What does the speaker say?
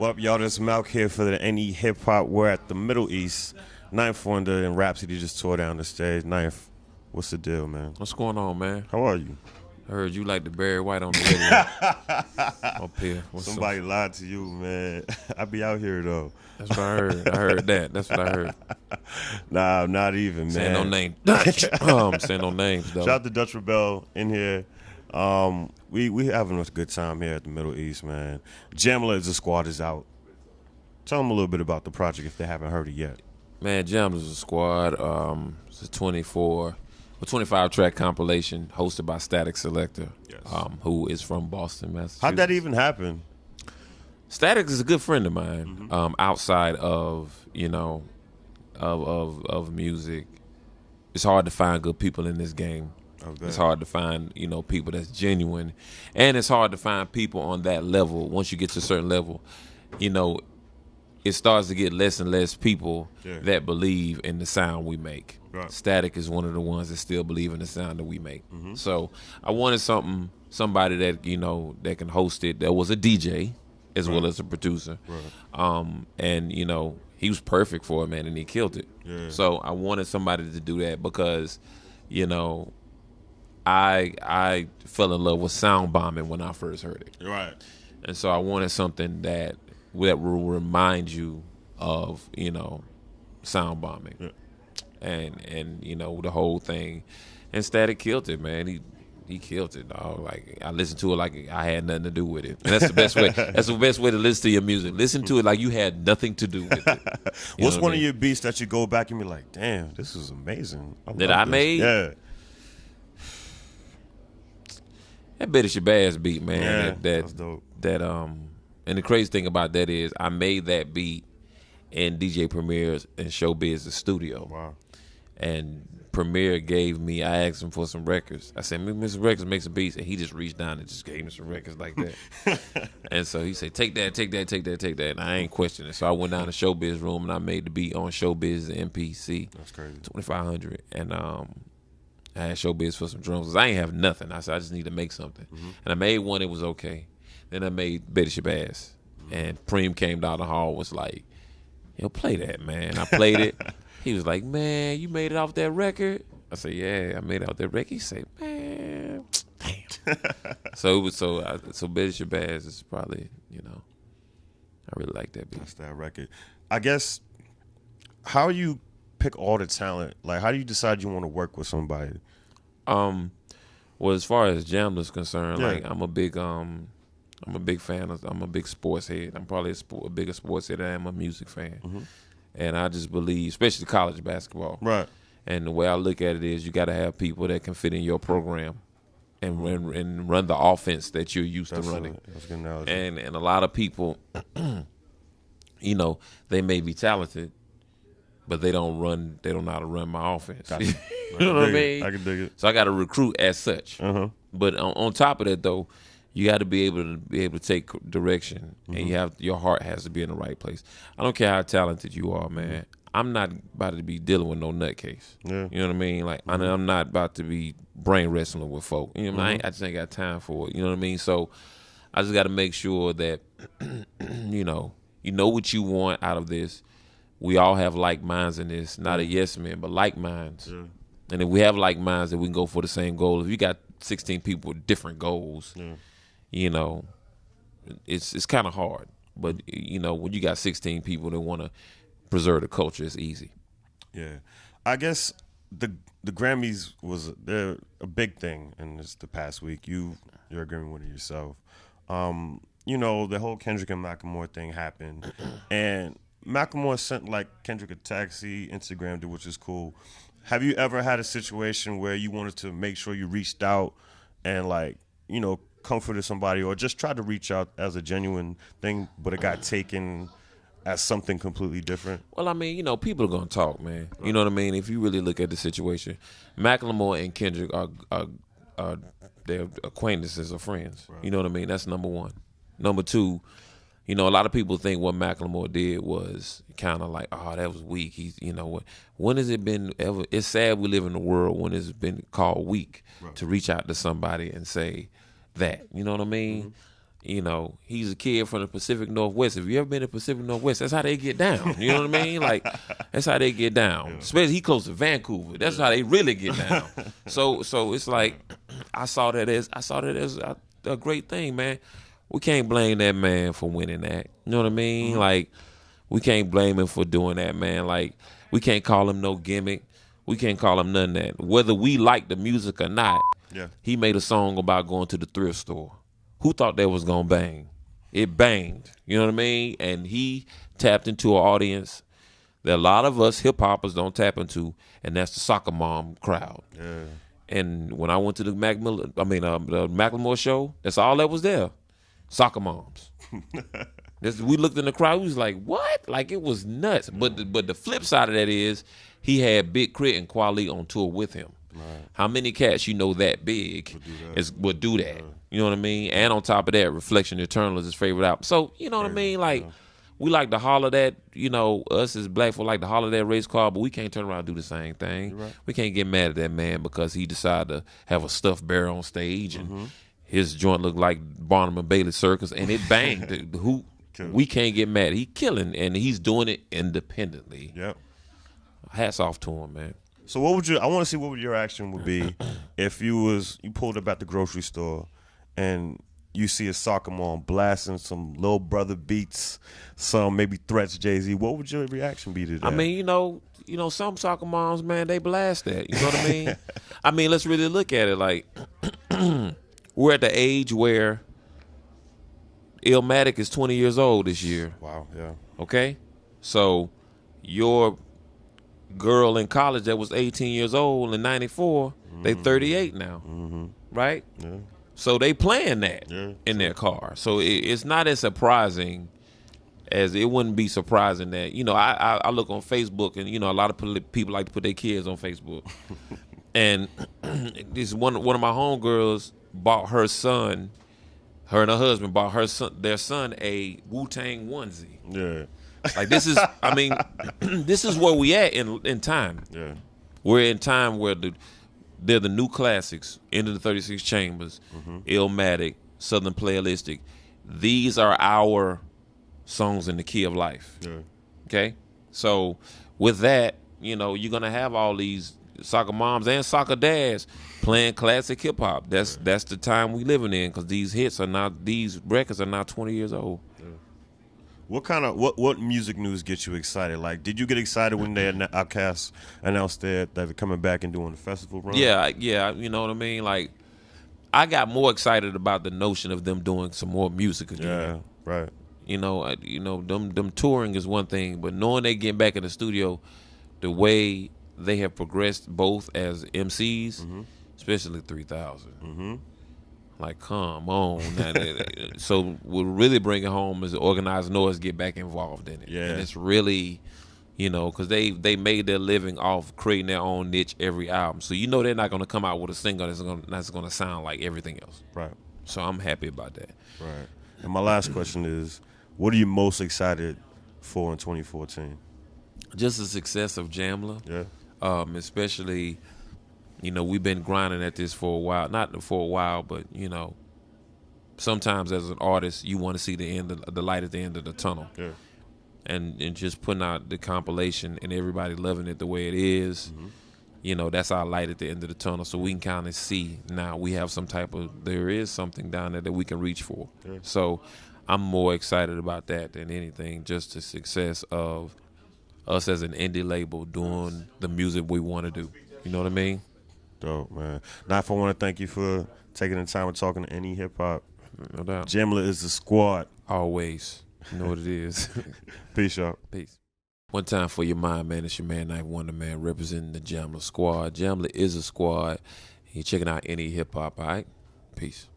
Well, y'all, this is Malk here for the NEHip-Hop. We're at the Middle East. Ninth Wonder and Rapsody just tore down the stage. Ninth, what's the deal, man? What's going on, man? How are you? I heard you like the Barry White on the radio. Up here. Somebody lied to you, man. I be out here, though. That's what I heard. I heard that. That's what I heard. Nah, not even, man. Saying no names. Dutch. Saying no names, though. Shout out to Dutch Rebel in here. We having a good time here at the Middle East, man. Jamla as a squad is out. Tell them a little bit about the project if they haven't heard it yet. Man, Jamla's a squad. It's a 25-track compilation hosted by Statik Selektah, Yes. who is from Boston, Massachusetts. How'd that even happen? Statik is a good friend of mine. Outside of of music, it's hard to find good people in this game. It's hard to find, people that's genuine. And it's hard to find people on that level. Once you get to a certain level, it starts to get less and less people that believe in the sound we make. Right. Statik is one of the ones that still believe in the sound that we make. So I wanted somebody that, that can host it, that was a DJ as well as a producer. Right. And, he was perfect for it, man, and he killed it. Yeah. So I wanted somebody to do that because, I fell in love with sound bombing when I first heard it. Right. And so I wanted something that will remind you of, sound bombing. Yeah. And the whole thing. And Statik killed it, man. He killed it, dog. Like, I listened to it like I had nothing to do with it. And that's the best way. That's the best way to listen to your music. Listen to it like you had nothing to do with it. What's one of your beats that you go back and be like, damn, this is amazing. That I made? Yeah. That better Shabazz beat, man. Yeah, that's dope. And the crazy thing about that is I made that beat in DJ Premier's and Showbiz's studio. Wow. And Premier I asked him for some records. I said, Mr. Records, make some beats. And he just reached down and just gave me some records like that. And so he said, take that. And I ain't questioning it. So I went down to Showbiz room and I made the beat on Showbiz MPC. That's crazy. 2500. And I had Showbiz for some drums because I ain't have nothing. I said, I just need to make something. And I made one, it was okay. Then I made Betty Shabazz. And Primo came down the hall, was like, play that, man. I played it. He was like, man, you made it off that record? I said, yeah, I made it off that record. He said, man, damn. So Betty Shabazz is probably, I really like that beat. That's that record. I guess, how you pick all the talent? Like, how do you decide you want to work with somebody? Well, as far as Jamla's concerned, like I'm a big fan of. I'm a big sports head. I'm probably a bigger sports head than I am a music fan. And I just believe, especially college basketball. Right. And the way I look at it is, you got to have people that can fit in your program and run the offense that you're used to running. That's a good analogy. And a lot of people, they may be talented, but they don't know how to run my offense. Gotcha. You know what I mean? I can dig it. So I got to recruit as such. But on top of that, though, you got to be able to take direction, and your heart has to be in the right place. I don't care how talented you are, man. I'm not about to be dealing with no nutcase. Yeah. You know what I mean? Like I'm not about to be brain wrestling with folk. You know what I mean? I just ain't got time for it. You know what I mean? So I just got to make sure that you know what you want out of this. We all have like minds in this, not a yes man, but like minds. Yeah. And if we have like minds, that we can go for the same goal. If you got 16 people with different goals. Yeah. It's kind of hard. But, when you got 16 people that want to preserve the culture, it's easy. Yeah. I guess the Grammys they're a big thing in the past week. You're a Grammy winner yourself. The whole Kendrick and Macklemore thing happened. And Macklemore sent, Kendrick a taxi, Instagrammed it, which is cool. Have you ever had a situation where you wanted to make sure you reached out and, comforted somebody or just tried to reach out as a genuine thing, but it got taken as something completely different? Well, I mean, people are going to talk, man. You know what I mean? If you really look at the situation, Macklemore and Kendrick are they're acquaintances or friends. Right. You know what I mean? That's number one. Number two, a lot of people think what Macklemore did was kind of like, oh, that was weak. He's, when has it been ever? It's sad we live in a world when it's been called weak to reach out to somebody and say that. You know what I mean? You know, he's a kid from the Pacific Northwest. If you ever been to Pacific Northwest, that's how they get down. You know what I mean? Like, that's how they get down. Especially he close to Vancouver. That's how they really get down. So it's like I saw that as a great thing, man. We can't blame that man for winning that. You know what I mean? Like, we can't blame him for doing that, man. Like, we can't call him no gimmick. We can't call him none of that. Whether we like the music or not, he made a song about going to the thrift store. Who thought that was going to bang? It banged. You know what I mean? And he tapped into an audience that a lot of us hip-hoppers don't tap into, and that's the soccer mom crowd. Yeah. And when I went to the Macklemore show, that's all that was there. Soccer moms. We looked in the crowd, we was like, what? Like, it was nuts. But the flip side of that is he had Big Crit and Kweli on tour with him. Right. How many cats you know that big would do that? You know what I mean? And on top of that, Reflection Eternal is his favorite album. So, you know what I mean? Like, we like to holler that, you know, us as black folk like to holler that race car, but we can't turn around and do the same thing. Right. We can't get mad at that man because he decided to have a stuffed bear on stage and his joint looked like Barnum and Bailey Circus and it banged. We can't get mad. He killing and he's doing it independently. Yep. Hats off to him, man. So what would I want to see what your action would be if you pulled up at the grocery store and you see a soccer mom blasting some Lil Brother beats, some maybe Threats, Jay-Z. What would your reaction be to that? I mean, you know, some soccer moms, man, they blast that. You know what I mean? I mean, let's really look at it. Like, we're at the age where Illmatic is 20 years old this year. Wow, yeah. Okay? So your girl in college that was 18 years old in 94, they 38 now. Right? Yeah. So they playing that in their car. So it's not as surprising as it wouldn't be surprising that, you know, I look on Facebook and, you know, a lot of people like to put their kids on Facebook. And this one of my homegirls bought her and her husband bought their son a Wu-Tang onesie. Yeah. Like this is, I mean, this is where we at in time. Yeah. We're in time where they're the new classics, Into the 36 Chambers, Illmatic, Southern Playalistic. These are our songs in the key of life. Yeah. Okay? So with that, you know, you're going to have all these soccer moms and soccer dads playing classic hip hop. That's the time we living in because these records are now 20 years old. Yeah. What music news gets you excited? Like, did you get excited when Outkast announced that they're coming back and doing the festival run? Yeah, you know what I mean? Like, I got more excited about the notion of them doing some more music again. Yeah, right. You know, them touring is one thing, but knowing they get back in the studio, the way they have progressed both as MCs, especially 3000. Like, come on. So what really bring it home is the organized noise get back involved in it. Yeah. And it's really, you know, because they made their living off creating their own niche every album. So you know they're not going to come out with a single that's going to sound like everything else. Right. So I'm happy about that. Right. And my last question is, what are you most excited for in 2014? Just the success of Jamla. Yeah. Especially... You know, we've been grinding at this for a while. Not for a while, but, you know, sometimes as an artist, you want to see the light at the end of the tunnel. Yeah. And just putting out the compilation and everybody loving it the way it is, you know, that's our light at the end of the tunnel. So we can kind of see now we have there is something down there that we can reach for. Yeah. So I'm more excited about that than anything, just the success of us as an indie label doing the music we want to do. You know what I mean? Dope, man. Now, if I want to thank you for taking the time and talking to NEHip-Hop. No doubt. Jamla is the squad. Always. You know what it is. Peace, y'all. Peace. One time for your mind, man. It's your man, Knife Wonder, man, representing the Jamla squad. Jamla is a squad. You're checking out NEHip-Hop, all right? Peace.